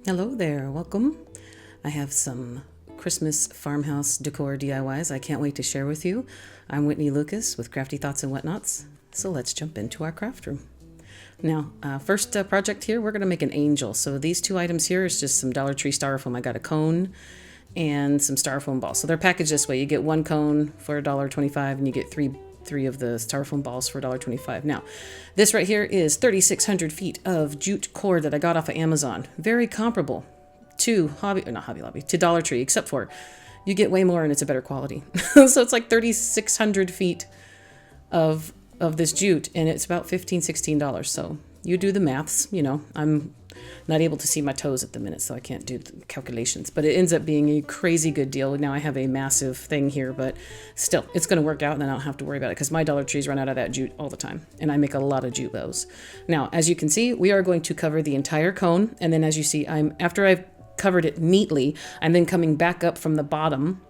Hello there, welcome. I have some Christmas farmhouse decor DIYs I can't wait to share with you. I'm Whitney Lucas with Crafty Thoughts and Whatnots, so let's jump into our craft room. Now, first project here, we're going to make an angel. So these two items here is just some Dollar Tree styrofoam. I got a cone and some styrofoam balls. So they're packaged this way. You get one cone for $1.25 and you get three of the styrofoam balls for $1.25. Now, this right here is 3,600 feet of jute cord that I got off of Amazon. Very comparable to to Dollar Tree, except for you get way more and it's a better quality. So it's like 3,600 feet of this jute and it's about $15-16. So you do the maths, I'm not able to see my toes at the minute, so I can't do the calculations, but it ends up being a crazy good deal. Now I have a massive thing here, but still it's going to work out and then I don't have to worry about it because my Dollar Trees run out of that jute all the time and I make a lot of jute bows. Now, as you can see, we are going to cover the entire cone, and then as you see, after I've covered it neatly, I'm then coming back up from the bottom.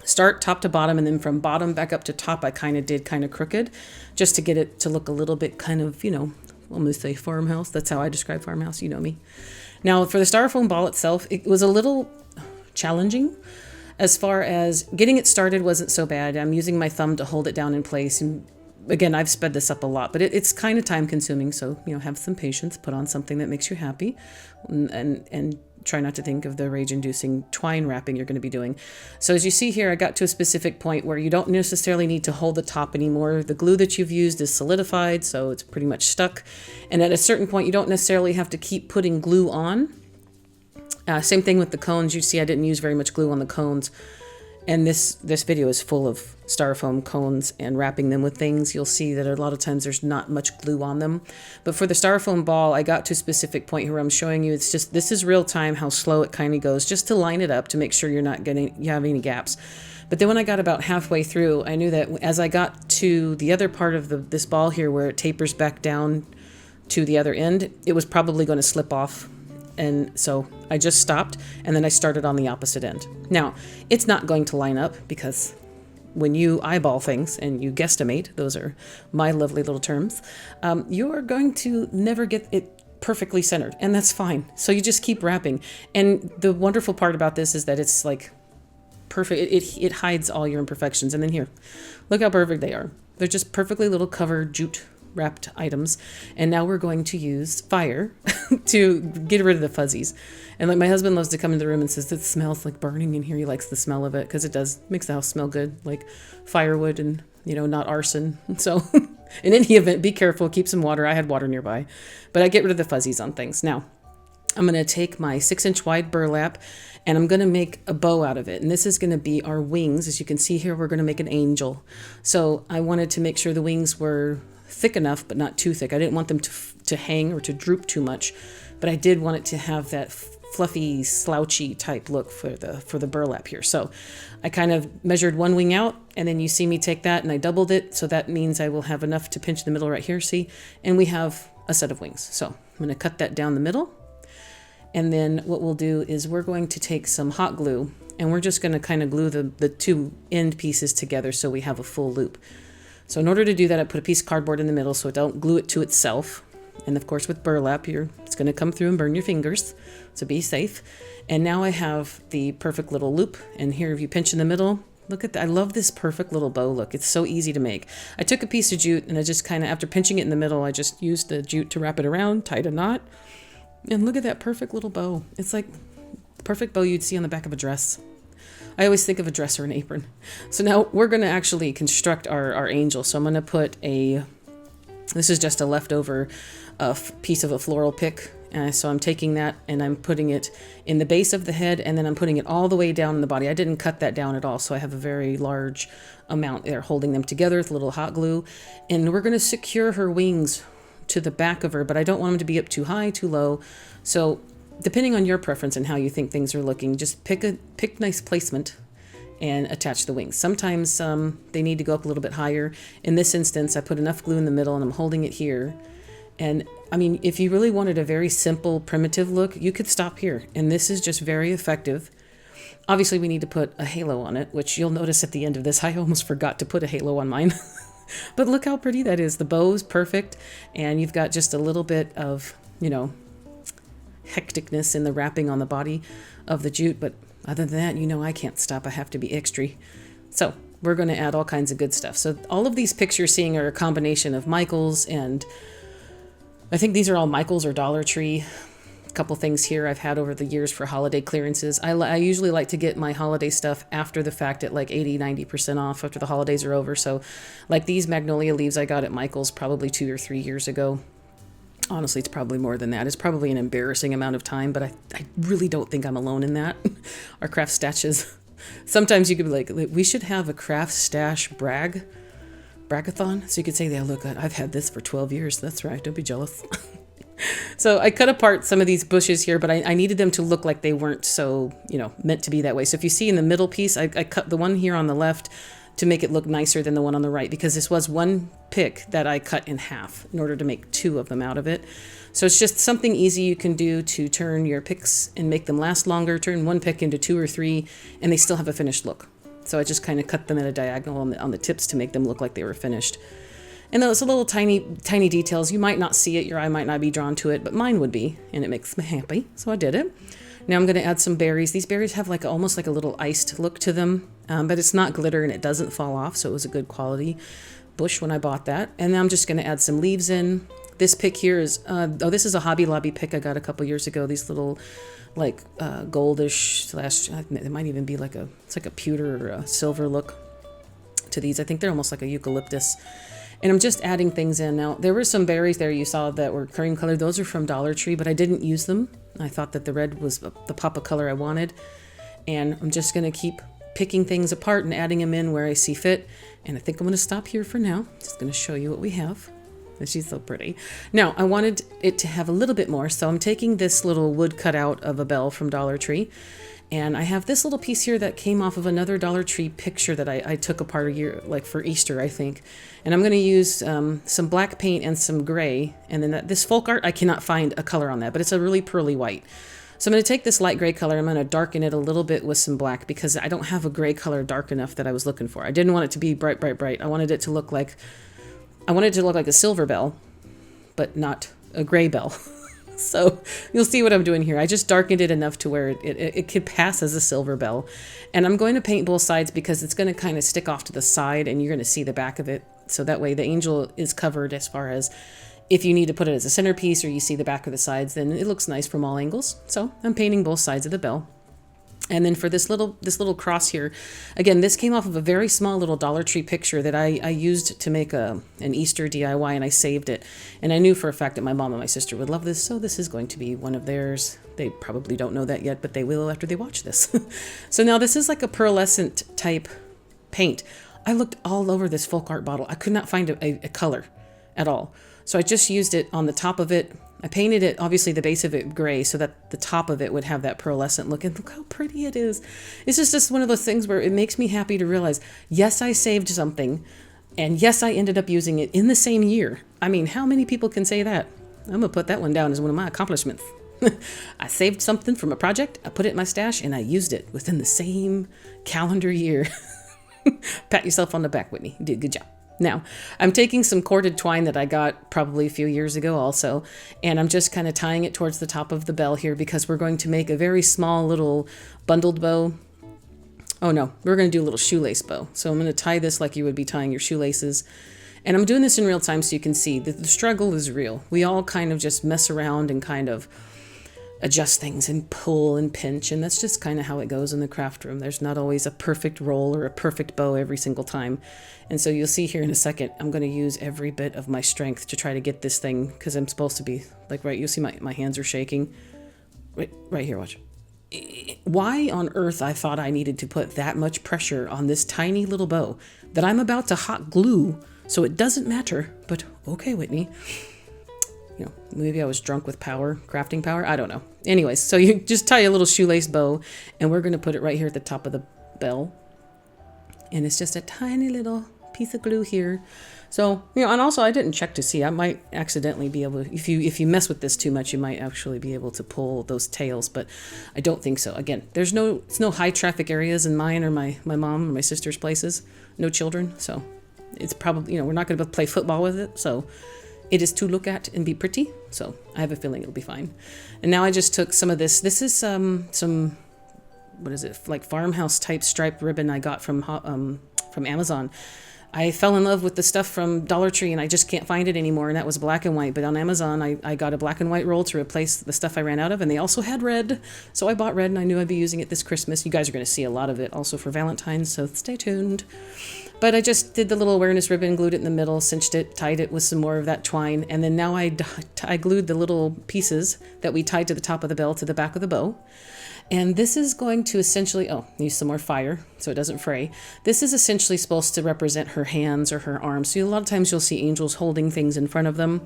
Start top to bottom, and then from bottom back up to top I kind of crooked just to get it to look a little bit kind of, almost a farmhouse. That's how I describe farmhouse, you know me. Now for the styrofoam ball itself, it was a little challenging. As far as getting it started wasn't so bad. I'm using my thumb to hold it down in place, and again, I've sped this up a lot, but it's kind of time consuming, so have some patience, put on something that makes you happy, and try not to think of the rage-inducing twine wrapping you're going to be doing. So as you see here, I got to a specific point where you don't necessarily need to hold the top anymore. The glue that you've used is solidified, so it's pretty much stuck. And at a certain point, you don't necessarily have to keep putting glue on. Same thing with the cones. You see I didn't use very much glue on the cones. And this video is full of styrofoam cones and wrapping them with things. You'll see that a lot of times there's not much glue on them. But for the styrofoam ball, I got to a specific point here where I'm showing you. It's just, this is real time, how slow it kind of goes, just to line it up to make sure you have any gaps. But then when I got about halfway through, I knew that as I got to the other part of this ball here where it tapers back down to the other end, it was probably going to slip off. And so I just stopped, and then I started on the opposite end. Now, it's not going to line up because when you eyeball things and you guesstimate, those are my lovely little terms, you are going to never get it perfectly centered, and that's fine. So you just keep wrapping. And the wonderful part about this is that it's like perfect. It hides all your imperfections. And then here, look how perfect they are. They're just perfectly little covered jute wrapped items. And now we're going to use fire to get rid of the fuzzies. And like, my husband loves to come into the room and says it smells like burning in here. He likes the smell of it because it does, makes the house smell good, like firewood and not arson. So in any event, be careful, keep some water. I had water nearby, but I get rid of the fuzzies on things. Now I'm going to take my 6-inch wide burlap and I'm going to make a bow out of it. And this is going to be our wings. As you can see here, we're going to make an angel. So I wanted to make sure the wings were thick enough, but not too thick. I didn't want them to hang or to droop too much, but I did want it to have that fluffy, slouchy type look for the burlap here. So I kind of measured one wing out, and then you see me take that and I doubled it. So that means I will have enough to pinch the middle right here, see? And we have a set of wings. So I'm going to cut that down the middle. And then what we'll do is we're going to take some hot glue and we're just going to kind of glue the two end pieces together so we have a full loop. So in order to do that, I put a piece of cardboard in the middle so don't glue it to itself. And of course with burlap, it's going to come through and burn your fingers, so be safe. And now I have the perfect little loop. And here, if you pinch in the middle, look at that. I love this perfect little bow look. It's so easy to make. I took a piece of jute and I just kind of, after pinching it in the middle, I just used the jute to wrap it around, tied a knot. And look at that perfect little bow. It's like perfect bow you'd see on the back of a dress. I always think of a dress or an apron. So now we're going to actually construct our angel. So I'm going to put this is just a leftover piece of a floral pick. So I'm taking that and I'm putting it in the base of the head, and then I'm putting it all the way down in the body. I didn't cut that down at all, so I have a very large amount there holding them together with a little hot glue. And we're going to secure her wings to the back of her, but I don't want them to be up too high, too low. So depending on your preference and how you think things are looking, just pick nice placement and attach the wings. Sometimes they need to go up a little bit higher. In this instance, I put enough glue in the middle and I'm holding it here. And I mean, if you really wanted a very simple, primitive look, you could stop here. And this is just very effective. Obviously, we need to put a halo on it, which you'll notice at the end of this, I almost forgot to put a halo on mine. But look how pretty that is. The bow is perfect. And you've got just a little bit of, hecticness in the wrapping on the body of the jute. But other than that, you know, I can't stop. I have to be extra. So we're going to add all kinds of good stuff. So all of these picks you're seeing are a combination of Michael's, and I think these are all Michael's or Dollar Tree. A couple things here I've had over the years for holiday clearances. I usually like to get my holiday stuff after the fact at like 80-90% off after the holidays are over. So like these magnolia leaves I got at Michael's probably 2 or 3 years ago. Honestly, it's probably more than that. It's probably an embarrassing amount of time, but I really don't think I'm alone in that. Our craft stashes. Sometimes you could be like, we should have a craft stash bragathon. So you could say, yeah, look, I've had this for 12 years. That's right. Don't be jealous. So I cut apart some of these bushes here, but I needed them to look like they weren't so, you know, meant to be that way. So if you see in the middle piece, I cut the one here on the left to make it look nicer than the one on the right, because this was one pick that I cut in half in order to make 2 of them out of it. So it's just something easy you can do to turn your picks and make them last longer, turn one pick into 2 or 3, and they still have a finished look. So I just kind of cut them at a diagonal on the tips to make them look like they were finished. And those little tiny details, you might not see it, your eye might not be drawn to it, but mine would be, and it makes me happy. So I did it. Now I'm going to add some berries. These berries have like almost like a little iced look to them, but it's not glitter and it doesn't fall off, so it was a good quality bush when I bought that. And now I'm just going to add some leaves in. This pick here is, this is a Hobby Lobby pick I got a couple years ago. These little like goldish slash, it might even be like it's like a pewter or a silver look to these. I think they're almost like a eucalyptus. And I'm just adding things in. Now, there were some berries there you saw that were cream colored. Those are from Dollar Tree, but I didn't use them. I thought that the red was the pop of color I wanted. And I'm just going to keep picking things apart and adding them in where I see fit. And I think I'm going to stop here for now. Just going to show you what we have. She's so pretty. Now, I wanted it to have a little bit more, so I'm taking this little wood cutout of a bell from Dollar Tree. And I have this little piece here that came off of another Dollar Tree picture that I took apart a year, like for Easter, I think. And I'm going to use some black paint and some gray. And then this folk art, I cannot find a color on that, but it's a really pearly white. So I'm going to take this light gray color, I'm going to darken it a little bit with some black because I don't have a gray color dark enough that I was looking for. I didn't want it to be bright, bright, bright. I wanted it to look like a silver bell, but not a gray bell. So you'll see what I'm doing here. I just darkened it enough to where it could pass as a silver bell. And I'm going to paint both sides because it's going to kind of stick off to the side and you're going to see the back of it. So that way the angel is covered as far as if you need to put it as a centerpiece or you see the back of the sides, then it looks nice from all angles. So I'm painting both sides of the bell. And then for this little cross here, again, this came off of a very small little Dollar Tree picture that I used to make an Easter DIY, and I saved it. And I knew for a fact that my mom and my sister would love this, so this is going to be one of theirs. They probably don't know that yet, but they will after they watch this. So now this is like a pearlescent type paint. I looked all over this folk art bottle. I could not find a color at all. So I just used it on the top of it. I painted it, obviously the base of it gray, so that the top of it would have that pearlescent look. And look how pretty it is. It's just one of those things where it makes me happy to realize, yes, I saved something, and yes, I ended up using it in the same year. I mean, how many people can say that? I'm going to put that one down as one of my accomplishments. I saved something from a project, I put it in my stash, and I used it within the same calendar year. Pat yourself on the back, Whitney. You did a good job. Now, I'm taking some corded twine that I got probably a few years ago also, and I'm just kind of tying it towards the top of the bell here because we're going to make a very small little bundled bow. Oh no, we're going to do a little shoelace bow. So I'm going to tie this like you would be tying your shoelaces. And I'm doing this in real time so you can see that the struggle is real. We all kind of just mess around and kind of adjust things and pull and pinch, and that's just kind of how it goes in the craft room. There's not always a perfect roll or a perfect bow every single time. And so you'll see here in a second, I'm going to use every bit of my strength to try to get this thing, because I'm supposed to be like, right, you'll see my hands are shaking. Right here, watch. Why on earth I thought I needed to put that much pressure on this tiny little bow that I'm about to hot glue so it doesn't matter, but okay, Whitney. You know, maybe I was drunk with power, crafting power. I don't know. Anyways, so you just tie a little shoelace bow, and we're going to put it right here at the top of the bell. And it's just a tiny little piece of glue here. So, you know, and also I didn't check to see. I might accidentally be able to, if you mess with this too much, you might actually be able to pull those tails, but I don't think so. Again, it's no high traffic areas in mine or my mom or my sister's places. No children. So it's probably, you know, we're not going to play football with it. So It is to look at and be pretty, so I have a feeling it'll be fine. And now I just took some of this. This is some, what is it, like farmhouse type striped ribbon I got from Amazon. I fell in love with the stuff from Dollar Tree and I just can't find it anymore, and that was black and white. But on Amazon, I got a black and white roll to replace the stuff I ran out of, and they also had red. So I bought red and I knew I'd be using it this Christmas. You guys are going to see a lot of it also for Valentine's, so stay tuned. But I just did the little awareness ribbon, glued it in the middle, cinched it, tied it with some more of that twine, and then now I glued the little pieces that we tied to the top of the bell to the back of the bow. And this is going to essentially, use some more fire so it doesn't fray. This is essentially supposed to represent her hands or her arms. So a lot of times you'll see angels holding things in front of them.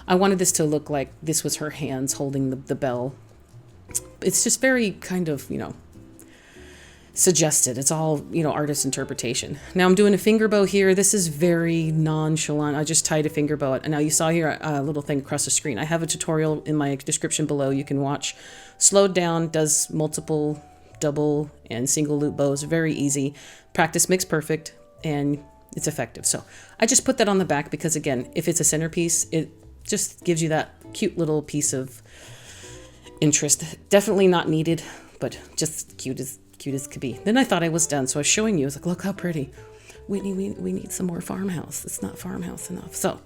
I wanted this to look like this was her hands holding the bell. It's just very kind of, suggested. It's all, artist interpretation. Now I'm doing a finger bow here. This is very nonchalant. I just tied a finger bow. And now you saw here a little thing across the screen. I have a tutorial in my description below you can watch. Slowed down, does multiple double and single loop bows. Very easy. Practice makes perfect, and it's effective. So I just put that on the back because, again, if it's a centerpiece, it just gives you that cute little piece of interest. Definitely not needed, but just cute as could be. Then I thought I was done, so I was showing you. I was like, look how pretty. Whitney, we need some more farmhouse. It's not farmhouse enough. So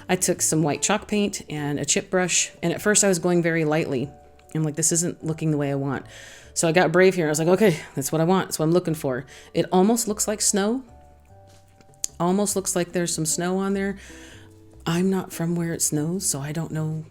I took some white chalk paint and a chip brush, and at first I was going very lightly. I'm like, this isn't looking the way I want. So I got brave here. I was like, okay, that's what I want. That's what I'm looking for. It almost looks like snow. Almost looks like there's some snow on there. I'm not from where it snows, so I don't know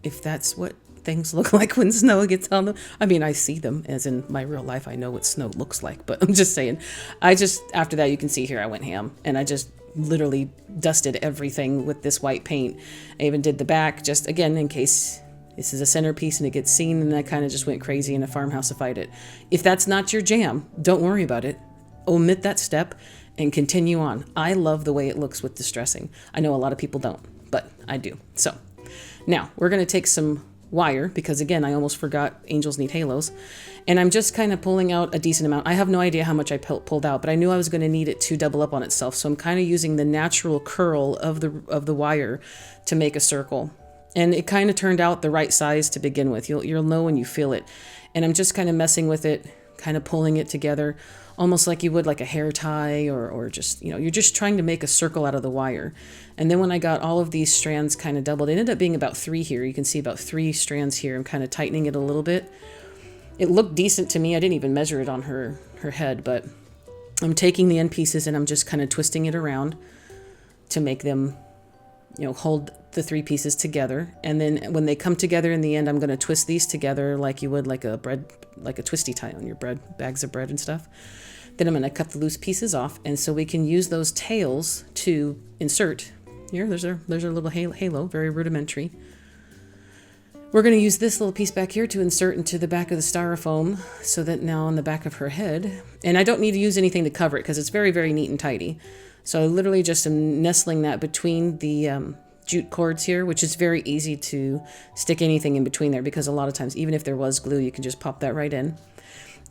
if that's what things look like when snow gets on them. I mean, I see them, as in my real life, I know what snow looks like, but I'm just saying, after that, you can see here, I went ham, and I just literally dusted everything with this white paint. I even did the back, just again, in case this is a centerpiece and it gets seen, and I kind of just went crazy and a farmhouse-ified it. If that's not your jam, don't worry about it. Omit that step and continue on. I love the way it looks with distressing. I know a lot of people don't, but I do. So now we're going to take some wire, because again, I almost forgot angels need halos, and I'm just kind of pulling out a decent amount. I have no idea how much I pulled out, but I knew I was going to need it to double up on itself, so I'm kind of using the natural curl of the wire to make a circle. And it kind of turned out the right size to begin with. You'll know when you feel it. And I'm just kind of messing with it, kind of pulling it together, almost like you would like a hair tie, or just, you're just trying to make a circle out of the wire. And then when I got all of these strands kind of doubled, it ended up being about 3 here. You can see about 3 strands here. I'm kind of tightening it a little bit. It looked decent to me. I didn't even measure it on her head, but I'm taking the end pieces and I'm just kind of twisting it around to make them, hold the 3 pieces together. And then when they come together in the end, I'm going to twist these together like you would like a twisty tie on your bread, bags of bread and stuff. Then I'm going to cut the loose pieces off, and so we can use those tails to insert. Here, there's our little halo, very rudimentary. We're going to use this little piece back here to insert into the back of the styrofoam, so that now on the back of her head, and I don't need to use anything to cover it because it's very, very neat and tidy. So I literally just am nestling that between the jute cords here, which is very easy to stick anything in between there, because a lot of times, even if there was glue, you can just pop that right in.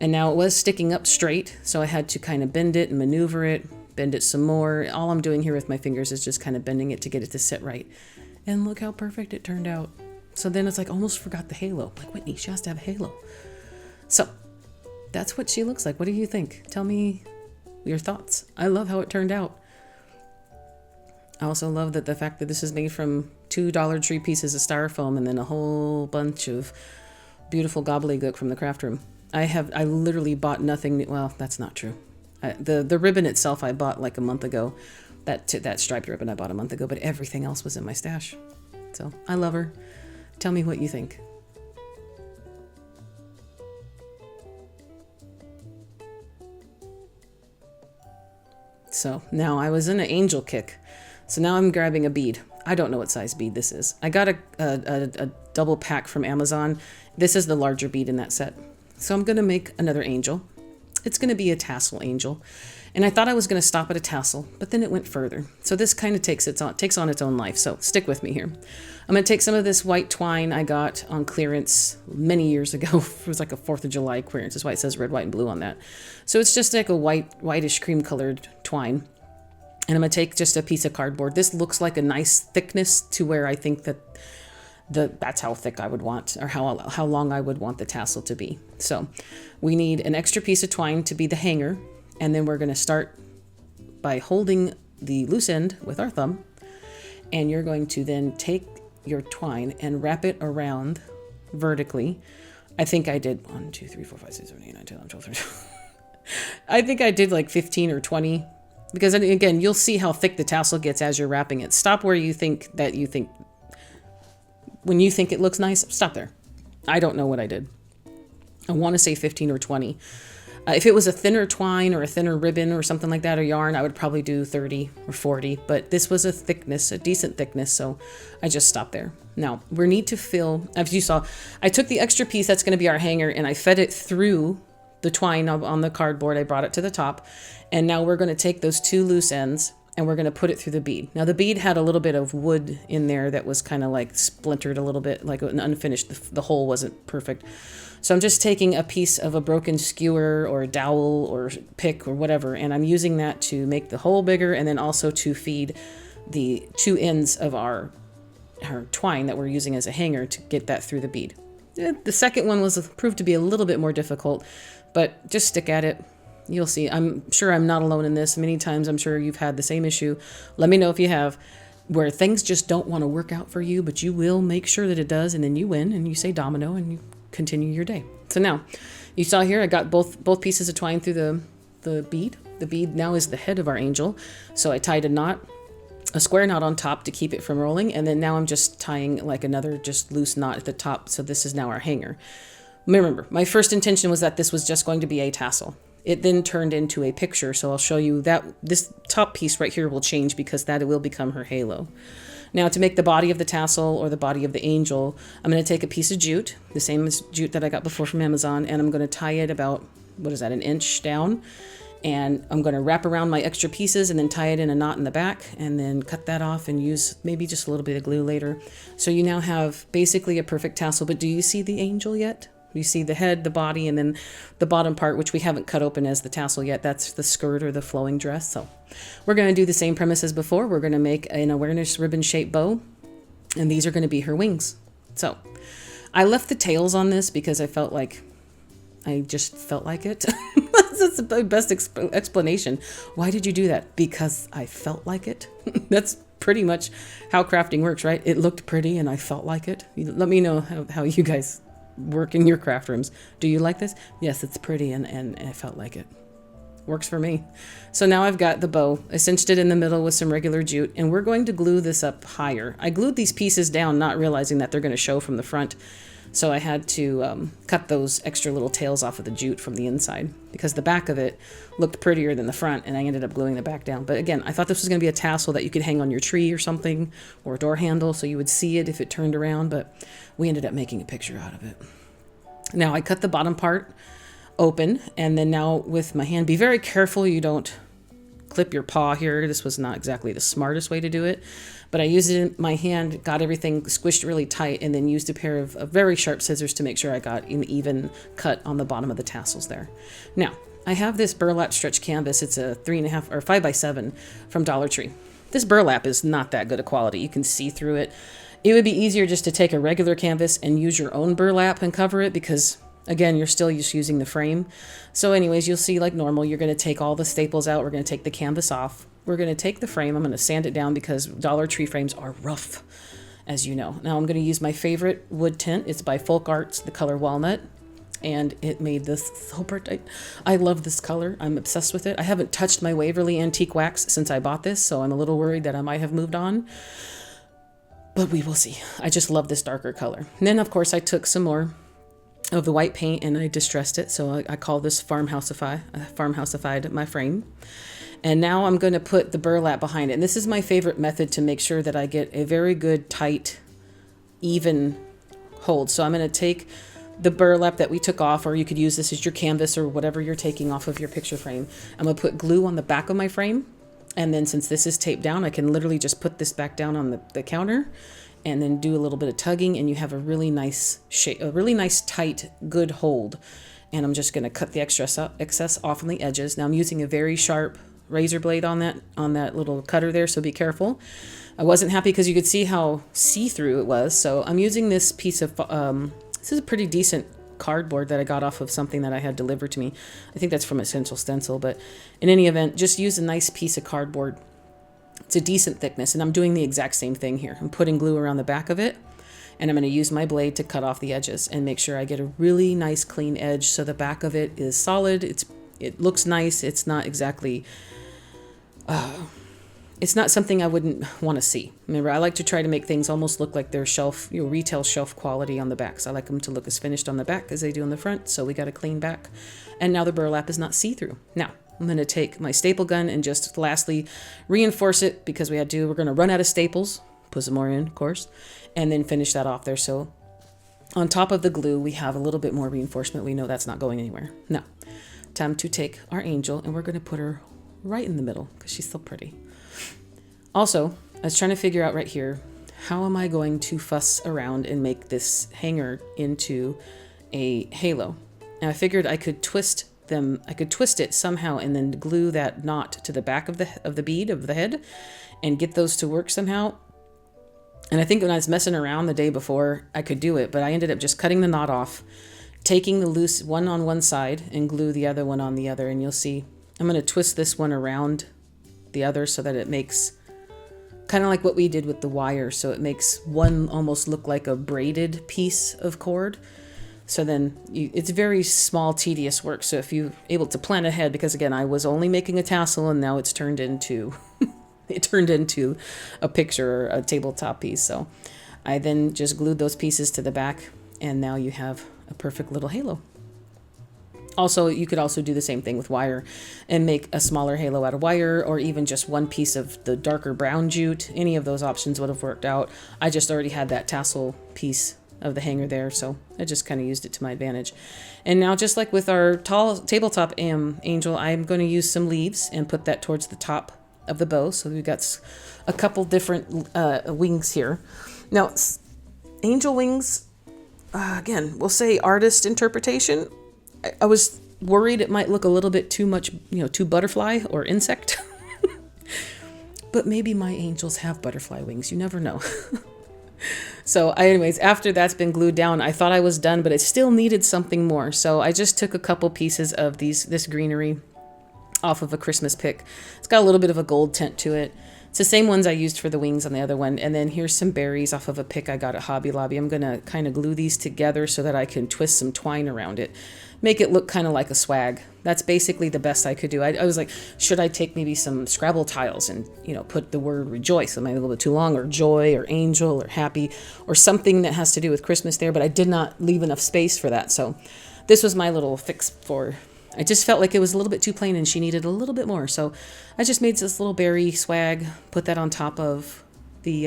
And now it was sticking up straight, so I had to kind of bend it and maneuver it, bend it some more. All I'm doing here with my fingers is just kind of bending it to get it to sit right. And look how perfect it turned out. So then it's like, almost forgot the halo. Like, Whitney, she has to have a halo. So that's what she looks like. What do you think? Tell me your thoughts. I love how it turned out. I also love that the fact that this is made from 2 Dollar Tree pieces of styrofoam and then a whole bunch of beautiful gobbledygook from the craft room. I literally bought nothing new. Well, that's not true. The ribbon itself I bought like a month ago. That striped ribbon I bought a month ago, but everything else was in my stash. So I love her. Tell me what you think. So now I was in an angel kick. So now I'm grabbing a bead. I don't know what size bead this is. I got a double pack from Amazon. This is the larger bead in that set. So I'm going to make another angel. It's going to be a tassel angel. And I thought I was going to stop at a tassel, but then it went further. So this kind of takes on its own life. So stick with me here. I'm going to take some of this white twine I got on clearance many years ago. It was like a 4th of July clearance. That's why it says red, white, and blue on that. So it's just like a whitish cream colored twine. And I'm going to take just a piece of cardboard. This looks like a nice thickness to where I think that that's how thick I would want, or how long I would want the tassel to be. So we need an extra piece of twine to be the hanger. And then we're going to start by holding the loose end with our thumb. And you're going to then take your twine and wrap it around vertically. I think I did 1, 2, 3, 4, 5, 6, 7, 8, 9, 10, 11, 12, 13. I think I did like 15 or 20. Because again, you'll see how thick the tassel gets as you're wrapping it. Stop where you think when you think it looks nice, stop there. I don't know what I did. I want to say 15 or 20. If it was a thinner twine or a thinner ribbon or something like that, or yarn, I would probably do 30 or 40. But this was a thickness, a decent thickness, so I just stopped there. Now, we need to fill, as you saw, I took the extra piece that's going to be our hanger and I fed it through the twine on the cardboard. I brought it to the top. And now we're going to take those 2 loose ends and we're going to put it through the bead. Now the bead had a little bit of wood in there that was kind of like splintered a little bit, like an unfinished, the hole wasn't perfect. So I'm just taking a piece of a broken skewer or a dowel or pick or whatever, and I'm using that to make the hole bigger and then also to feed the 2 ends of our twine that we're using as a hanger to get that through the bead. The second one proved to be a little bit more difficult, but just stick at it. You'll see. I'm sure I'm not alone in this. Many times I'm sure you've had the same issue. Let me know if you have, where things just don't want to work out for you, but you will make sure that it does, and then you win and you say domino and you continue your day. So now, you saw here I got both pieces of twine through the bead. The bead now is the head of our angel. So I tied a square knot on top to keep it from rolling, and then now I'm just tying like another just loose knot at the top. So this is now our hanger. Remember, my first intention was that this was just going to be a tassel. It then turned into a picture, so I'll show you that this top piece right here will change because that will become her halo. Now to make the body of the tassel or the body of the angel, I'm going to take a piece of jute, the same as jute that I got before from Amazon, and I'm going to tie it about, what is that, 1 inch down. And I'm going to wrap around my extra pieces and then tie it in a knot in the back and then cut that off and use maybe just a little bit of glue later. So you now have basically a perfect tassel, but do you see the angel yet? You see the head, the body, and then the bottom part, which we haven't cut open as the tassel yet. That's the skirt or the flowing dress. So we're going to do the same premise as before. We're going to make an awareness ribbon shaped bow, and these are going to be her wings. So I left the tails on this because I just felt like it. That's the best explanation. Why did you do that? Because I felt like it. That's pretty much how crafting works, right? It looked pretty and I felt like it. Let me know how you guys work in your craft rooms. Do you like this? Yes, it's pretty and I felt like it. Works for me. So now I've got the bow. I cinched it in the middle with some regular jute, and we're going to glue this up higher. I glued these pieces down not realizing that they're going to show from the front. So I had to cut those extra little tails off of the jute from the inside because the back of it looked prettier than the front, and I ended up gluing the back down. But again, I thought this was going to be a tassel that you could hang on your tree or something, or a door handle so you would see it if it turned around, but we ended up making a picture out of it. Now I cut the bottom part open, and then now with my hand, be very careful you don't clip your paw here. This was not exactly the smartest way to do it, but I used it in my hand, got everything squished really tight, and then used a pair of very sharp scissors to make sure I got an even cut on the bottom of the tassels there. Now, I have this burlap stretch canvas. It's a 3.5 or 5x7 from Dollar Tree. This burlap is not that good a quality. You can see through it. It would be easier just to take a regular canvas and use your own burlap and cover it because, again, you're still just using the frame. So anyways, you'll see like normal, you're going to take all the staples out. We're going to take the canvas off. We're going to take the frame. I'm going to sand it down because Dollar Tree frames are rough, as you know. Now I'm going to use my favorite wood tint. It's by Folk Arts, the color walnut. And it made this so pretty. I love this color. I'm obsessed with it. I haven't touched my Waverly Antique Wax since I bought this, so I'm a little worried that I might have moved on. But we will see. I just love this darker color. And then, of course, I took some more of the white paint and I distressed it. So I call this farmhouseified my frame. And now I'm going to put the burlap behind it. And this is my favorite method to make sure that I get a very good, tight, even hold. So I'm going to take the burlap that we took off, or you could use this as your canvas or whatever you're taking off of your picture frame. I'm going to put glue on the back of my frame. And then since this is taped down, I can literally just put this back down on the counter and then do a little bit of tugging, and you have a really nice shape, a really nice, tight, good hold. And I'm just going to cut the excess off on the edges. Now I'm using a very sharp razor blade on that little cutter there, so be careful. I wasn't happy because you could see how see-through it was. So I'm using this piece of, this is a pretty decent cardboard that I got off of something that I had delivered to me. I think that's from Essential Stencil, but in any event, just use a nice piece of cardboard. It's a decent thickness, and I'm doing the exact same thing here. I'm putting glue around the back of it, and I'm going to use my blade to cut off the edges and make sure I get a really nice clean edge so the back of it is solid. It looks nice. It's not exactly... it's not something I wouldn't want to see. Remember, I like to try to make things almost look like they're shelf, retail shelf quality on the back. So I like them to look as finished on the back as they do on the front. So we got a clean back. And now the burlap is not see-through. Now, I'm going to take my staple gun and just lastly reinforce it because we're going to run out of staples. Put some more in, of course. And then finish that off there. So on top of the glue, we have a little bit more reinforcement. We know that's not going anywhere. Now, time to take our angel and we're going to put her right in the middle because she's so pretty. Also, I was trying to figure out right here, how am I going to fuss around and make this hanger into a halo? And I figured I could twist it somehow and then glue that knot to the back of the bead of the head and get those to work somehow. And I think when I was messing around the day before, I could do it, but I ended up just cutting the knot off, taking the loose one on one side and glue the other one on the other. And you'll see, I'm going to twist this one around the other so that it makes kind of like what we did with the wire. So it makes one almost look like a braided piece of cord. So then it's very small, tedious work. So if you're able to plan ahead, because again, I was only making a tassel and now it's turned into, a picture or a tabletop piece. So I then just glued those pieces to the back and now you have a perfect little halo. Also, you could also do the same thing with wire and make a smaller halo out of wire or even just one piece of the darker brown jute. Any of those options would have worked out. I just already had that tassel piece of the hanger there, so I just kind of used it to my advantage. And now, just like with our tall tabletop angel, I'm going to use some leaves and put that towards the top of the bow. So we've got a couple different wings here. Now, angel wings, again, we'll say artist interpretation. I was worried it might look a little bit too much, too butterfly or insect. But maybe my angels have butterfly wings. You never know. So anyways, after that's been glued down, I thought I was done, but it still needed something more. So I just took a couple pieces of this greenery off of a Christmas pick. It's got a little bit of a gold tint to it. It's the same ones I used for the wings on the other one. And then here's some berries off of a pick I got at Hobby Lobby. I'm going to kind of glue these together so that I can twist some twine around it. Make it look kind of like a swag. That's basically the best I could do. I was like, should I take maybe some Scrabble tiles and, put the word rejoice, it might be a little bit too long, or joy, or angel, or happy, or something that has to do with Christmas there, but I did not leave enough space for that. So this was my little fix for, I just felt like it was a little bit too plain and she needed a little bit more. So I just made this little berry swag, put that on top of the,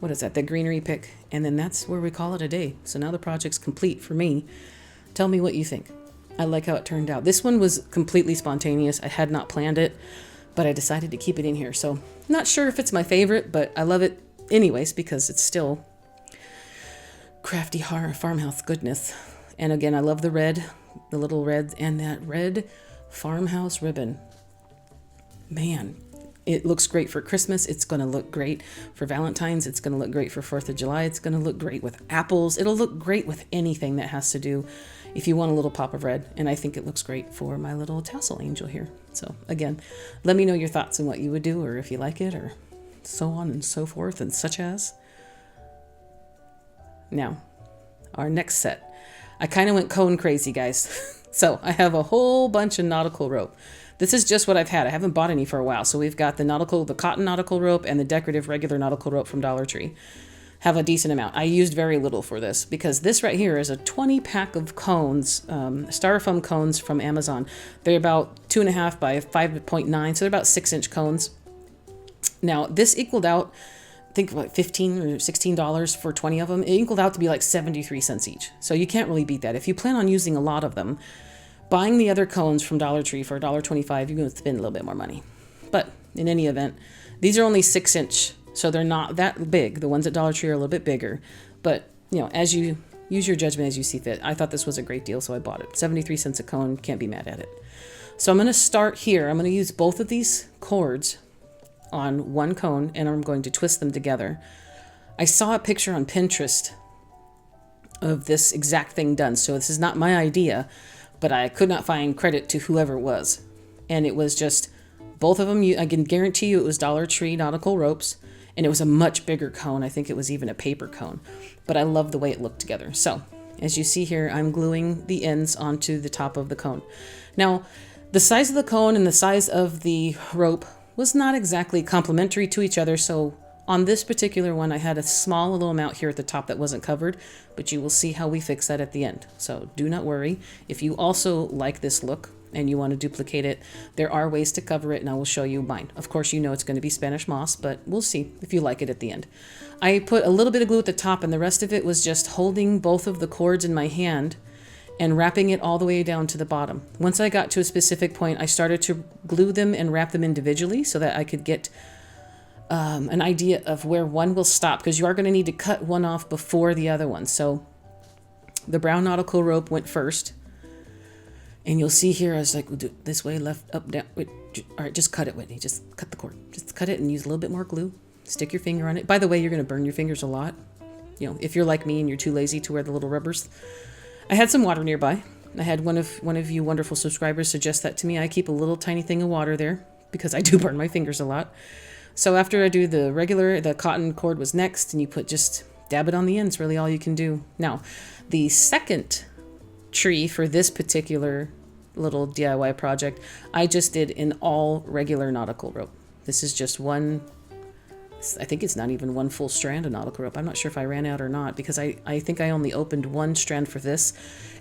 the greenery pick, and then that's where we call it a day. So now the project's complete for me. Tell me what you think. I like how it turned out. This one was completely spontaneous. I had not planned it, but I decided to keep it in here. So not sure if it's my favorite, but I love it anyways because it's still crafty farmhouse goodness. And again, I love the red, the little red, and that red farmhouse ribbon. Man, it looks great for Christmas. It's going to look great for Valentine's. It's going to look great for 4th of July. It's going to look great with apples. It'll look great with anything that has to do if you want a little pop of red. And I think it looks great for my little tassel angel here. So again, let me know your thoughts on what you would do or if you like it or so on and so forth and such as. Now, our next set. I kind of went cone crazy, guys. So I have a whole bunch of nautical rope. This is just what I've had. I haven't bought any for a while. So we've got the cotton nautical rope and the decorative regular nautical rope from Dollar Tree. Have a decent amount. I used very little for this because this right here is a 20 pack of cones, styrofoam cones from Amazon. They're about 2.5 by 5.9, so they're about 6-inch cones. Now this equaled out, I think like $15 or $16 for 20 of them. It equaled out to be like 73 cents each. So you can't really beat that. If you plan on using a lot of them, buying the other cones from Dollar Tree for $1.25, you're going to spend a little bit more money. But in any event, these are only 6-inch. So they're not that big. The ones at Dollar Tree are a little bit bigger. But, as you use your judgment as you see fit. I thought this was a great deal, so I bought it. 73 cents a cone. Can't be mad at it. So I'm going to start here. I'm going to use both of these cords on one cone, and I'm going to twist them together. I saw a picture on Pinterest of this exact thing done. So this is not my idea, but I could not find credit to whoever it was. And it was just both of them. I can guarantee you it was Dollar Tree nautical ropes, and it was a much bigger cone. I think it was even a paper cone, but I love the way it looked together. So as you see here, I'm gluing the ends onto the top of the cone. Now, the size of the cone and the size of the rope was not exactly complementary to each other. So on this particular one, I had a small little amount here at the top that wasn't covered, but you will see how we fix that at the end. So do not worry. If you also like this look and you want to duplicate it, there are ways to cover it, and I will show you mine. Of course, you know it's going to be Spanish moss, but we'll see if you like it at the end. I put a little bit of glue at the top, and the rest of it was just holding both of the cords in my hand and wrapping it all the way down to the bottom. Once I got to a specific point, I started to glue them and wrap them individually so that I could get an idea of where one will stop, because you are going to need to cut one off before the other one. So the brown nautical rope went first, and you'll see here I was like, we'll do it this way, left, up, down. Wait, all right, just cut it, Whitney. Just cut the cord. Just cut it and use a little bit more glue. Stick your finger on it. By the way, you're going to burn your fingers a lot. You know, if you're like me and you're too lazy to wear the little rubbers. I had some water nearby. I had one of you wonderful subscribers suggest that to me. I keep a little tiny thing of water there because I do burn my fingers a lot. So after I do the cotton cord was next, and you just dab it on the ends, really all you can do. Now, the second tree for this particular little DIY project, I just did in all regular nautical rope. This is just one, I think it's not even one full strand of nautical rope. I'm not sure if I ran out or not, because I think I only opened one strand for this,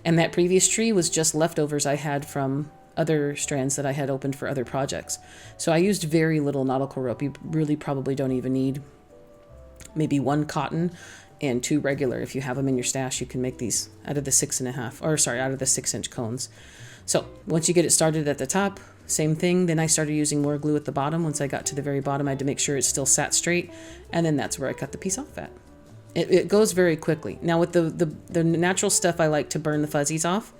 and that previous tree was just leftovers I had from other strands that I had opened for other projects. So I used very little nautical rope. You really probably don't even need maybe one cotton and two regular. If you have them in your stash, you can make these out of the 6-inch cones. So once you get it started at the top, same thing. Then I started using more glue at the bottom. Once I got to the very bottom, I had to make sure it still sat straight, and then that's where I cut the piece off at. It goes very quickly. Now with the natural stuff, I like to burn the fuzzies off.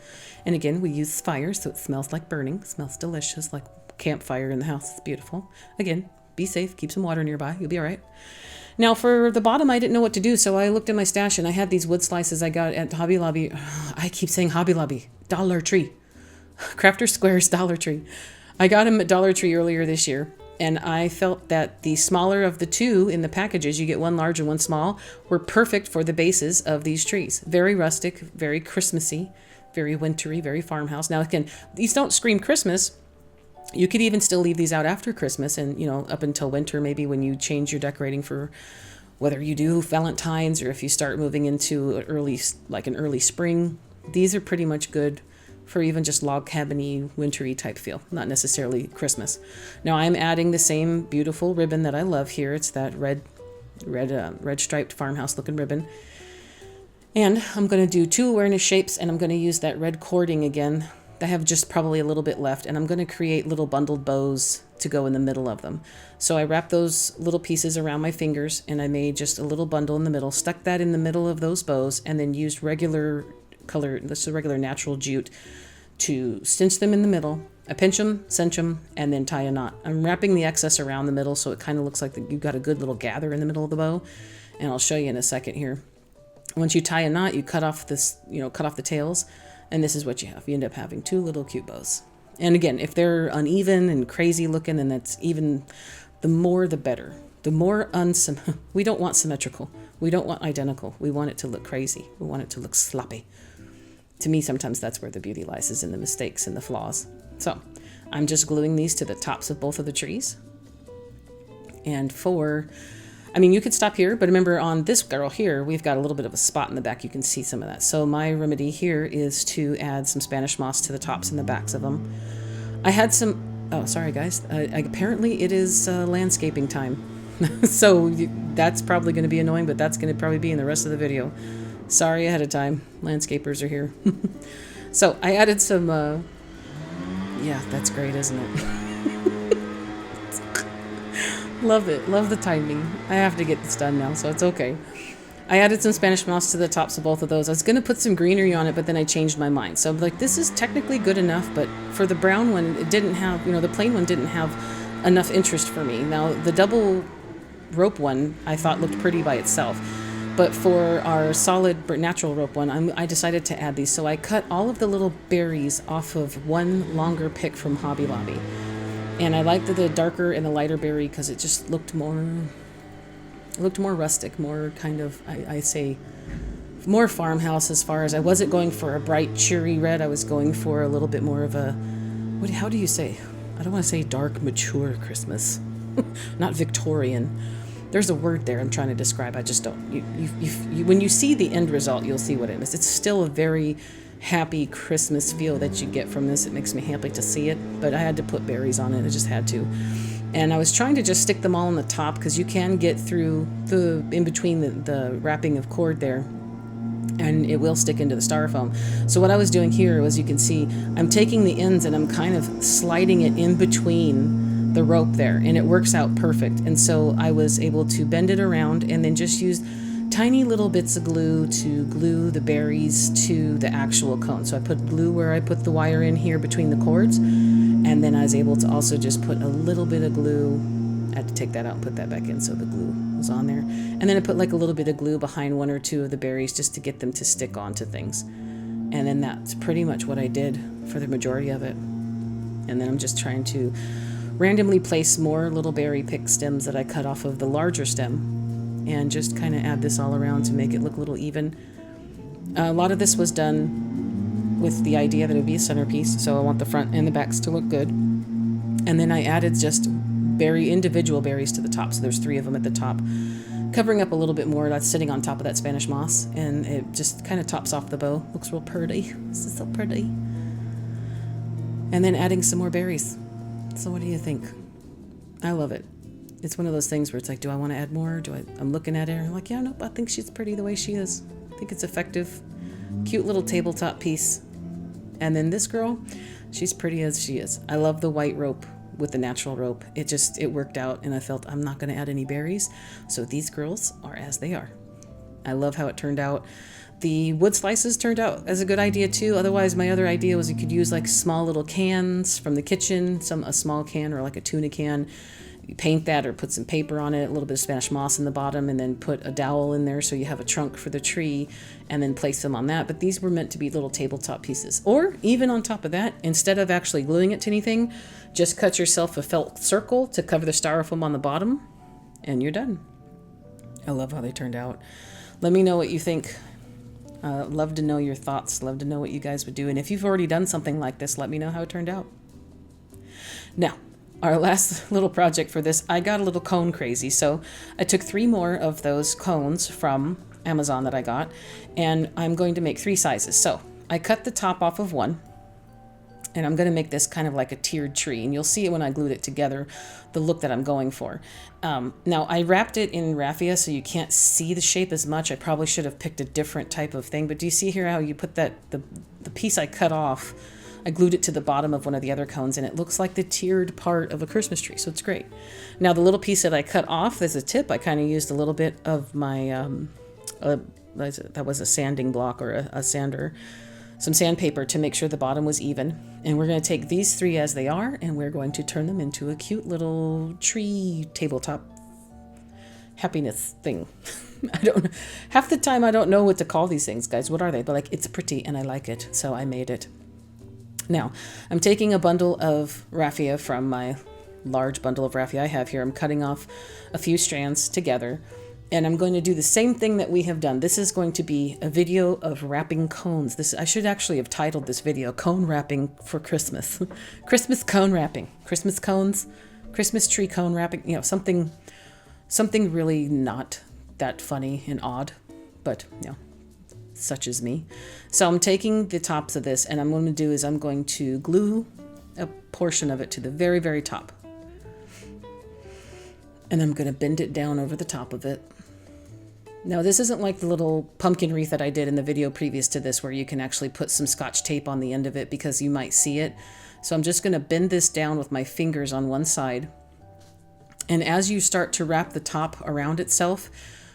And again, we use fire, so it smells like burning. It smells delicious, like campfire in the house. It's beautiful. Again, be safe. Keep some water nearby. You'll be all right. Now for the bottom, I didn't know what to do, so I looked in my stash, and I had these wood slices I got at Hobby Lobby. I keep saying Hobby Lobby. Dollar Tree. Crafter Squares Dollar Tree. I got them at Dollar Tree earlier this year, and I felt that the smaller of the two in the packages, you get one large and one small, were perfect for the bases of these trees. Very rustic, very Christmassy, very wintry, very farmhouse. Now again, these don't scream Christmas. You could even still leave these out after Christmas and, up until winter, maybe when you change your decorating for whether you do Valentine's or if you start moving into an early spring. These are pretty much good for even just log cabin-y, wintry type feel, not necessarily Christmas. Now I'm adding the same beautiful ribbon that I love here. It's that red striped farmhouse looking ribbon. And I'm going to do 2 awareness shapes, and I'm going to use that red cording again. I have just probably a little bit left, and I'm going to create little bundled bows to go in the middle of them. So I wrapped those little pieces around my fingers, and I made just a little bundle in the middle, stuck that in the middle of those bows, and then used regular natural jute to cinch them in the middle. I pinch them, cinch them, and then tie a knot. I'm wrapping the excess around the middle so it kind of looks like you've got a good little gather in the middle of the bow, and I'll show you in a second here. Once you tie a knot, you cut off the tails, and this is what you have. You end up having 2 little cute bows. And again, if they're uneven and crazy looking, then that's even the more the better. The more we don't want symmetrical. We don't want identical. We want it to look crazy. We want it to look sloppy. To me, sometimes that's where the beauty lies, is in the mistakes and the flaws. So I'm just gluing these to the tops of both of the trees. And you could stop here, but remember on this girl here, we've got a little bit of a spot in the back. You can see some of that. So my remedy here is to add some Spanish moss to the tops and the backs of them. I had some, oh, sorry guys. Apparently it is landscaping time. So that's probably going to be annoying, but that's going to probably be in the rest of the video. Sorry ahead of time. Landscapers are here. So I added some, yeah, that's great, isn't it? Love it. Love the timing. I have to get this done now, so it's okay. I added some Spanish moss to the tops of both of those. I was going to put some greenery on it, but then I changed my mind. So I'm like, this is technically good enough, but for the brown one, it didn't have, the plain one didn't have enough interest for me. Now, the double rope one I thought looked pretty by itself. But for our solid natural rope one, I decided to add these. So I cut all of the little berries off of one longer pick from Hobby Lobby. And I liked the darker and the lighter berry because it just looked more rustic, more kind of, I say, more farmhouse as far as I wasn't going for a bright, cheery red. I was going for a little bit more of a, how do you say? I don't want to say dark, mature Christmas. Not Victorian. There's a word there I'm trying to describe. I just don't. When you see the end result, you'll see what it is. It's still a very happy Christmas feel that you get from this. It makes me happy to see it, but I had to put berries on it. I just had to. And I was trying to just stick them all on the top because you can get through in between the wrapping of cord there, and it will stick into the styrofoam. So what I was doing here was, you can see, I'm taking the ends and I'm kind of sliding it in between the rope there, and it works out perfect. And so I was able to bend it around and then just use tiny little bits of glue to glue the berries to the actual cone. So I put glue where I put the wire in here between the cords, and then I was able to also just put a little bit of glue. I had to take that out and put that back in so the glue was on there. And then I put like a little bit of glue behind one or two of the berries just to get them to stick onto things. And then that's pretty much what I did for the majority of it. And then I'm just trying to randomly place more little berry pick stems that I cut off of the larger stem, and just kind of add this all around to make it look a little even. A lot of this was done with the idea that it would be a centerpiece, so I want the front and the backs to look good. And then I added just individual berries to the top, so there's 3 of them at the top, covering up a little bit more. That's sitting on top of that Spanish moss, and it just kind of tops off the bow. Looks real pretty. This is so pretty. And then adding some more berries. So what do you think? I love it. It's one of those things where it's like, do I want to add more? I'm looking at her and I'm like, yeah, nope, I think she's pretty the way she is. I think it's effective. Cute little tabletop piece. And then this girl, she's pretty as she is. I love the white rope with the natural rope. It worked out, and I felt I'm not going to add any berries. So these girls are as they are. I love how it turned out. The wood slices turned out as a good idea too. Otherwise, my other idea was you could use like small little cans from the kitchen, a small can or like a tuna can. You paint that or put some paper on it, a little bit of Spanish moss in the bottom, and then put a dowel in there so you have a trunk for the tree, and then place them on that. But these were meant to be little tabletop pieces. Or even on top of that, instead of actually gluing it to anything, just cut yourself a felt circle to cover the styrofoam on the bottom, and you're done. I love how they turned out. Let me know what you think. Love to know your thoughts. Love to know what you guys would do. And if you've already done something like this, let me know how it turned out. Now, our last little project for this, I got a little cone crazy. So I took 3 more of those cones from Amazon that I got, and I'm going to make 3 sizes. So I cut the top off of one, and I'm going to make this kind of like a tiered tree. And you'll see it when I glued it together, the look that I'm going for. Now, I wrapped it in raffia, so you can't see the shape as much. I probably should have picked a different type of thing. But do you see here how you put the piece I cut off, I glued it to the bottom of one of the other cones, and it looks like the tiered part of a Christmas tree. So it's great. Now, the little piece that I cut off as a tip, I kind of used a little bit of my, that was a sanding block or a sander, some sandpaper to make sure the bottom was even. And we're going to take these 3 as they are, and we're going to turn them into a cute little tree tabletop happiness thing. Half the time I don't know what to call these things, guys. What are they? But like, it's pretty and I like it, so I made it. Now, I'm taking a bundle of raffia from my large bundle of raffia I have here. I'm cutting off a few strands together, and I'm going to do the same thing that we have done. This is going to be a video of wrapping cones. I should actually have titled this video, Cone Wrapping for Christmas. Christmas cone wrapping. Christmas cones, Christmas tree cone wrapping, something really not that funny and odd, but, such is me. So I'm taking the tops of this, and I'm going to do is I'm going to glue a portion of it to the very, very top. And I'm going to bend it down over the top of it. Now, this isn't like the little pumpkin wreath that I did in the video previous to this, where you can actually put some Scotch tape on the end of it because you might see it. So I'm just going to bend this down with my fingers on one side. And as you start to wrap the top around itself,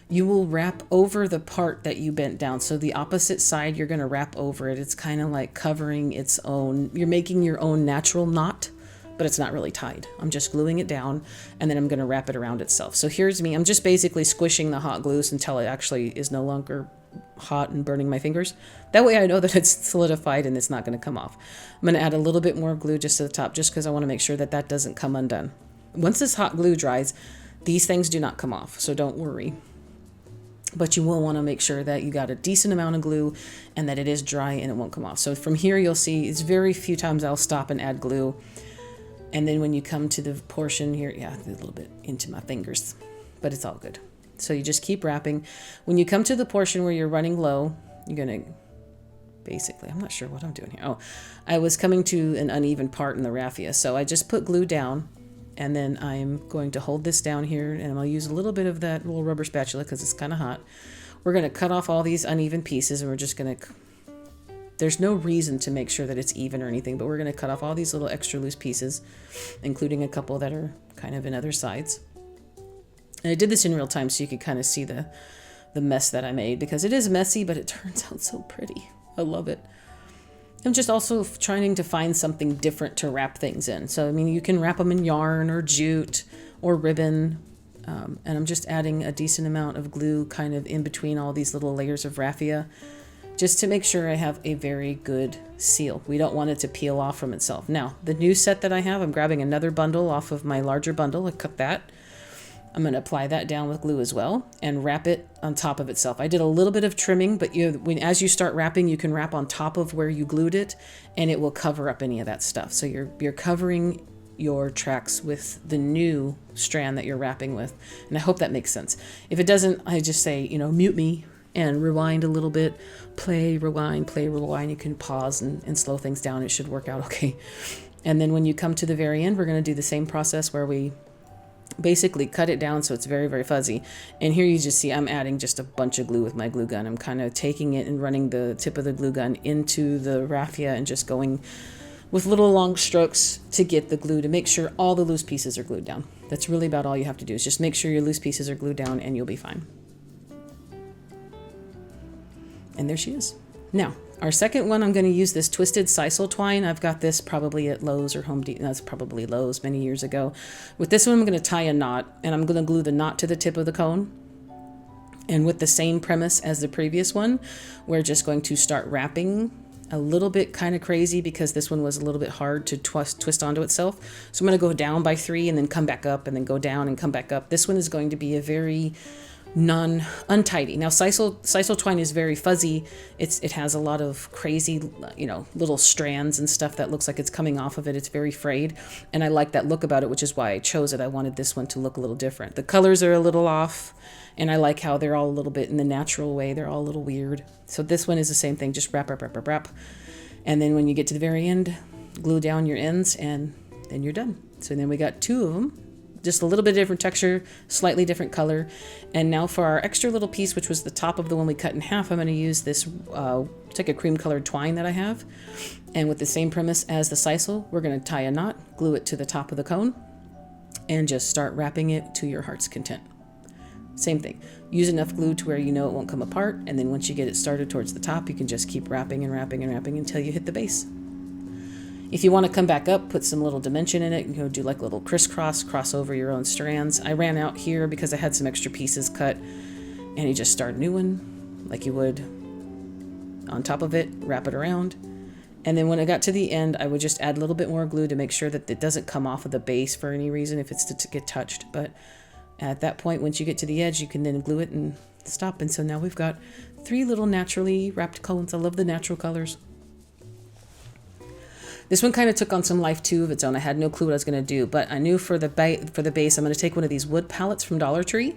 you will wrap over the part that you bent down. So the opposite side, you're going to wrap over it. It's kind of like covering its own, you're making your own natural knot, but it's not really tied. I'm just gluing it down, and then I'm going to wrap it around itself. So here's me. I'm just basically squishing the hot glues until it actually is no longer hot and burning my fingers. That way I know that it's solidified and it's not going to come off. I'm going to add a little bit more glue just to the top, just because I want to make sure that that doesn't come undone. Once this hot glue dries, these things do not come off, so don't worry. But you will want to make sure that you got a decent amount of glue and that it is dry and it won't come off. So from here, you'll see it's very few times I'll stop and add glue. And then when you come to the portion here, yeah, a little bit into my fingers, but it's all good. So you just keep wrapping. When you come to the portion where you're running low, you're going to basically, I'm not sure what I'm doing here. Oh, I was coming to an uneven part in the raffia. So I just put glue down. And then I'm going to hold this down here, and I'll use a little bit of that little rubber spatula because it's kind of hot. We're going to cut off all these uneven pieces, and we're just going to, there's no reason to make sure that it's even or anything, but we're going to cut off all these little extra loose pieces, including a couple that are kind of in other sides. And I did this in real time so you could kind of see the mess that I made, because it is messy, but it turns out so pretty. I love it. I'm just also trying to find something different to wrap things in. So, I mean, you can wrap them in yarn or jute or ribbon. And I'm just adding a decent amount of glue kind of in between all these little layers of raffia, just to make sure I have a very good seal. We don't want it to peel off from itself. Now, the new set that I have, I'm grabbing another bundle off of my larger bundle. I cut that. I'm going to apply that down with glue as well and wrap it on top of itself. I did a little bit of trimming, but as you start wrapping, you can wrap on top of where you glued it, and it will cover up any of that stuff. So you're covering your tracks with the new strand that you're wrapping with. And I hope that makes sense. If it doesn't, I just say, mute me and rewind a little bit, play, rewind, play, rewind. You can pause and slow things down. It should work out okay. And then when you come to the very end, we're going to do the same process where we basically cut it down so it's very, very fuzzy. And here you just see I'm adding just a bunch of glue with my glue gun. I'm kind of taking it and running the tip of the glue gun into the raffia and just going with little long strokes to get the glue to make sure all the loose pieces are glued down. That's really about all you have to do, is just make sure your loose pieces are glued down and you'll be fine. And there she is. Now, our second one, I'm going to use this twisted sisal twine. I've got this probably at Lowe's or Home Depot. That's probably Lowe's many years ago. With this one, I'm going to tie a knot, and I'm going to glue the knot to the tip of the cone. And with the same premise as the previous one, we're just going to start wrapping a little bit kind of crazy, because this one was a little bit hard to twist onto itself. So I'm going to go down by 3 and then come back up and then go down and come back up. This one is going to be a very untidy. Now, sisal twine is very fuzzy. It has a lot of crazy, little strands and stuff that looks like it's coming off of it. It's very frayed, and I like that look about it, which is why I chose it. I wanted this one to look a little different. The colors are a little off, and I like how they're all a little bit in the natural way. They're all a little weird. So this one is the same thing. Just wrap, wrap, wrap, wrap, wrap. And then when you get to the very end, glue down your ends, and then you're done. So then we got 2 of them. Just a little bit different texture, slightly different color. And now for our extra little piece, which was the top of the one we cut in half, I'm going to use this, it's like a cream colored twine that I have. And with the same premise as the sisal, we're going to tie a knot, glue it to the top of the cone, and just start wrapping it to your heart's content. Same thing. Use enough glue to where you know it won't come apart. And then once you get it started towards the top, you can just keep wrapping and wrapping and wrapping until you hit the base. If you want to come back up, put some little dimension in it, do like a little crisscross, cross over your own strands. I ran out here because I had some extra pieces cut, and you just start a new one like you would on top of it, wrap it around. And then when I got to the end, I would just add a little bit more glue to make sure that it doesn't come off of the base for any reason if it's to get touched. But at that point, once you get to the edge, you can then glue it and stop. And so now we've got 3 little naturally wrapped cones. I love the natural colors. This one kind of took on some life too of its own. I had no clue what I was going to do, but I knew for the base, I'm going to take one of these wood pallets from Dollar Tree,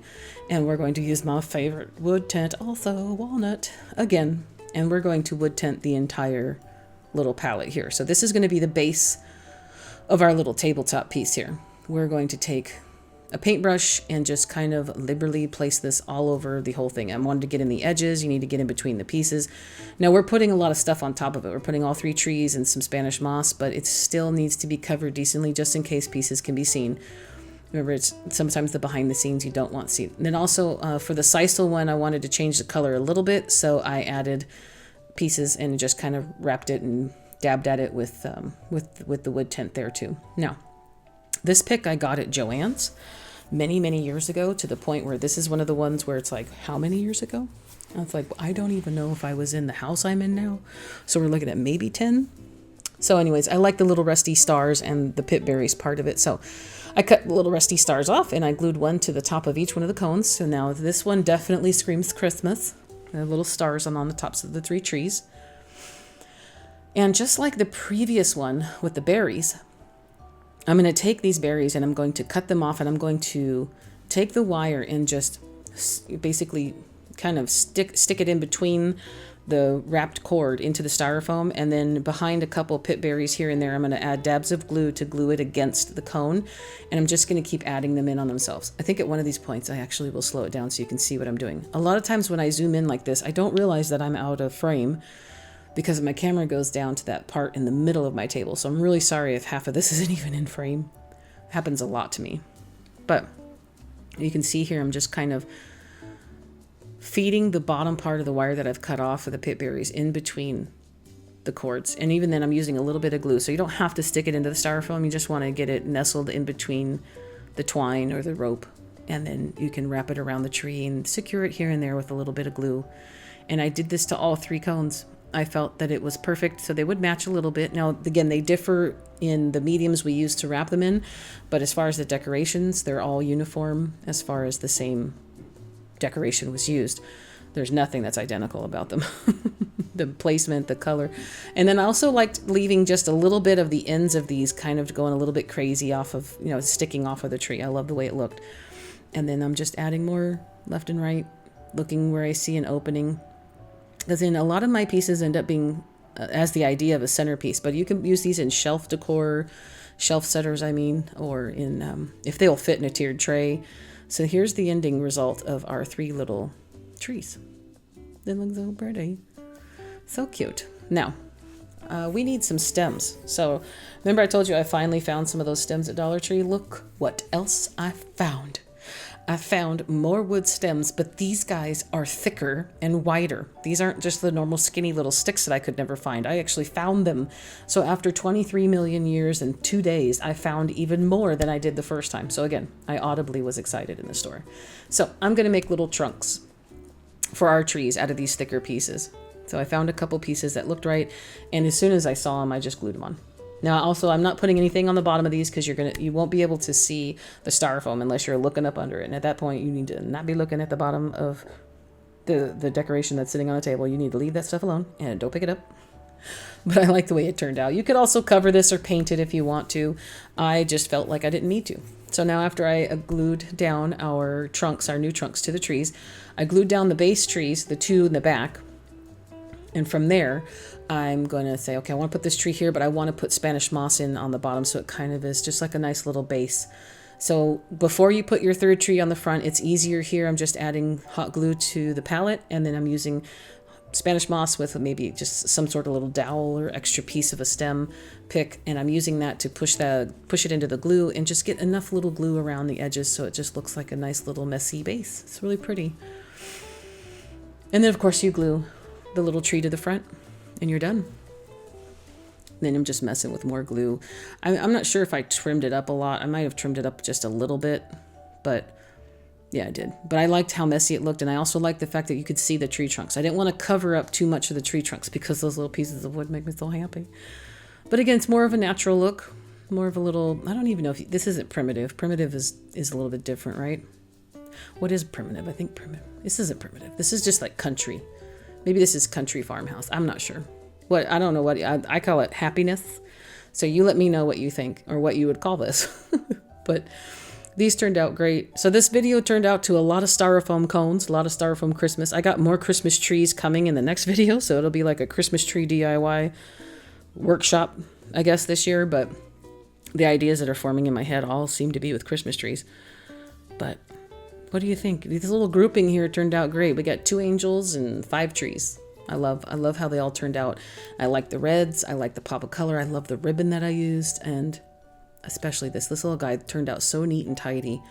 and we're going to use my favorite wood tint, also walnut, again, and we're going to wood tint the entire little palette here. So this is going to be the base of our little tabletop piece here. We're going to take a paintbrush and just kind of liberally place this all over the whole thing. I wanted to get in the edges. You need to get in between the pieces. Now we're putting a lot of stuff on top of it. We're putting all 3 trees and some Spanish moss, but it still needs to be covered decently just in case pieces can be seen. Remember, it's sometimes the behind the scenes you don't want to see. And then also for the sisal one, I wanted to change the color a little bit, so I added pieces and just kind of wrapped it and dabbed at it with the wood tint there too. Now, this pick I got at Joann's many years ago, to the point where this is one of the ones where it's like, how many years ago? And it's like, I don't even know if I was in the house I'm in now. So we're looking at maybe 10. So anyways, I like the little rusty stars and the pip berries part of it. So I cut the little rusty stars off and I glued one to the top of each one of the cones. So now this one definitely screams Christmas. The little stars on the tops of the 3 trees. And just like the previous one with the berries, I'm going to take these berries and I'm going to cut them off, and I'm going to take the wire and just basically kind of stick it in between the wrapped cord into the styrofoam, and then behind a couple pip berries here and there, I'm going to add dabs of glue to glue it against the cone, and I'm just going to keep adding them in on themselves. I think at one of these points I actually will slow it down so you can see what I'm doing. A lot of times when I zoom in like this, I don't realize that I'm out of frame because my camera goes down to that part in the middle of my table. So I'm really sorry if half of this isn't even in frame. It happens a lot to me. But you can see here I'm just kind of feeding the bottom part of the wire that I've cut off of the pip berries in between the cords. And even then I'm using a little bit of glue. So you don't have to stick it into the styrofoam. You just want to get it nestled in between the twine or the rope. And then you can wrap it around the tree and secure it here and there with a little bit of glue. And I did this to all 3 cones. I felt that it was perfect, so they would match a little bit. Now, again, they differ in the mediums we use to wrap them in, but as far as the decorations, they're all uniform as far as the same decoration was used. There's nothing that's identical about them. The placement, the color. And then I also liked leaving just a little bit of the ends of these kind of going a little bit crazy off of, sticking off of the tree. I love the way it looked. And then I'm just adding more left and right, looking where I see an opening. Because in a lot of my pieces end up being as the idea of a centerpiece, but you can use these in shelf decor, shelf setters, or in if they'll fit in a tiered tray. So here's the ending result of our 3 little trees. They look so pretty. So cute. Now, we need some stems. So remember I told you I finally found some of those stems at Dollar Tree? Look what else I found. I found more wood stems, but these guys are thicker and wider. These aren't just the normal skinny little sticks that I could never find. I actually found them. So after 23 million years and 2 days, I found even more than I did the first time. So again, I audibly was excited in the store. So I'm going to make little trunks for our trees out of these thicker pieces. So I found a couple pieces that looked right, and as soon as I saw them, I just glued them on. Now, also, I'm not putting anything on the bottom of these because you won't be able to see the styrofoam unless you're looking up under it. And at that point, you need to not be looking at the bottom of the decoration that's sitting on the table. You need to leave that stuff alone and don't pick it up. But I like the way it turned out. You could also cover this or paint it if you want to. I just felt like I didn't need to. So now after I glued down our new trunks to the trees, I glued down the base trees, the 2 in the back. And from there, I'm going to say, okay, I want to put this tree here, but I want to put Spanish moss in on the bottom so it kind of is just like a nice little base. So before you put your 3rd tree on the front, it's easier here. I'm just adding hot glue to the palette, and then I'm using Spanish moss with maybe just some sort of little dowel or extra piece of a stem pick, and I'm using that to push it into the glue and just get enough little glue around the edges so it just looks like a nice little messy base. It's really pretty. And then, of course, you glue the little tree to the front, and you're done. Then I'm just messing with more glue. I'm not sure if I trimmed it up a lot. I might have trimmed it up just a little bit, but yeah, I did. But I liked how messy it looked, and I also liked the fact that you could see the tree trunks. I didn't want to cover up too much of the tree trunks because those little pieces of wood make me so happy. But again, it's more of a natural look, more of a little, I don't even know if this isn't primitive. Primitive is a little bit different, right? What is primitive? I think primitive. This isn't primitive. This is just like country. Maybe this is country farmhouse. I'm not sure. I don't know what, I call it happiness. So you let me know what you think or what you would call this. But these turned out great. So this video turned out to a lot of styrofoam cones, a lot of styrofoam Christmas. I got more Christmas trees coming in the next video. So it'll be like a Christmas tree DIY workshop, I guess, this year. But the ideas that are forming in my head all seem to be with Christmas trees. But what do you think? This little grouping here turned out great. We got 2 angels and 5 trees. I love how they all turned out. I like the reds. I like the pop of color. I love the ribbon that I used. And especially this little guy turned out so neat and tidy.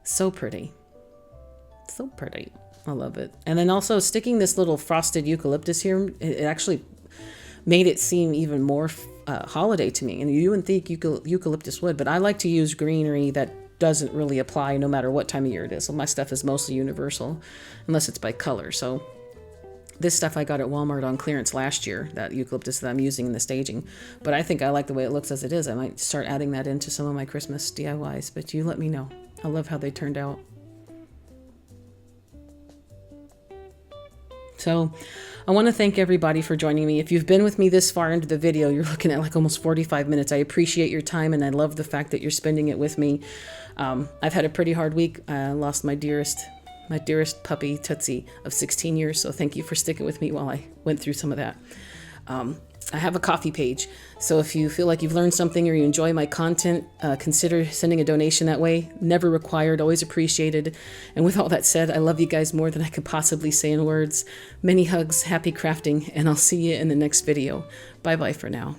So pretty. So pretty. I love it. And then also sticking this little frosted eucalyptus here, it actually made it seem even more holiday to me. And you wouldn't think eucalyptus would, but I like to use greenery that doesn't really apply no matter what time of year it is. So my stuff is mostly universal, unless it's by color. So this stuff I got at Walmart on clearance last year, that eucalyptus that I'm using in the staging. But I think I like the way it looks as it is. I might start adding that into some of my Christmas DIYs, but you let me know. I love how they turned out. So I want to thank everybody for joining me. If you've been with me this far into the video, you're looking at like almost 45 minutes. I appreciate your time, and I love the fact that you're spending it with me. I've had a pretty hard week. I lost my dearest puppy, Tootsie, of 16 years. So thank you for sticking with me while I went through some of that. I have a Ko-fi page. So if you feel like you've learned something or you enjoy my content, consider sending a donation that way. Never required, always appreciated. And with all that said, I love you guys more than I could possibly say in words. Many hugs, happy crafting, and I'll see you in the next video. Bye-bye for now.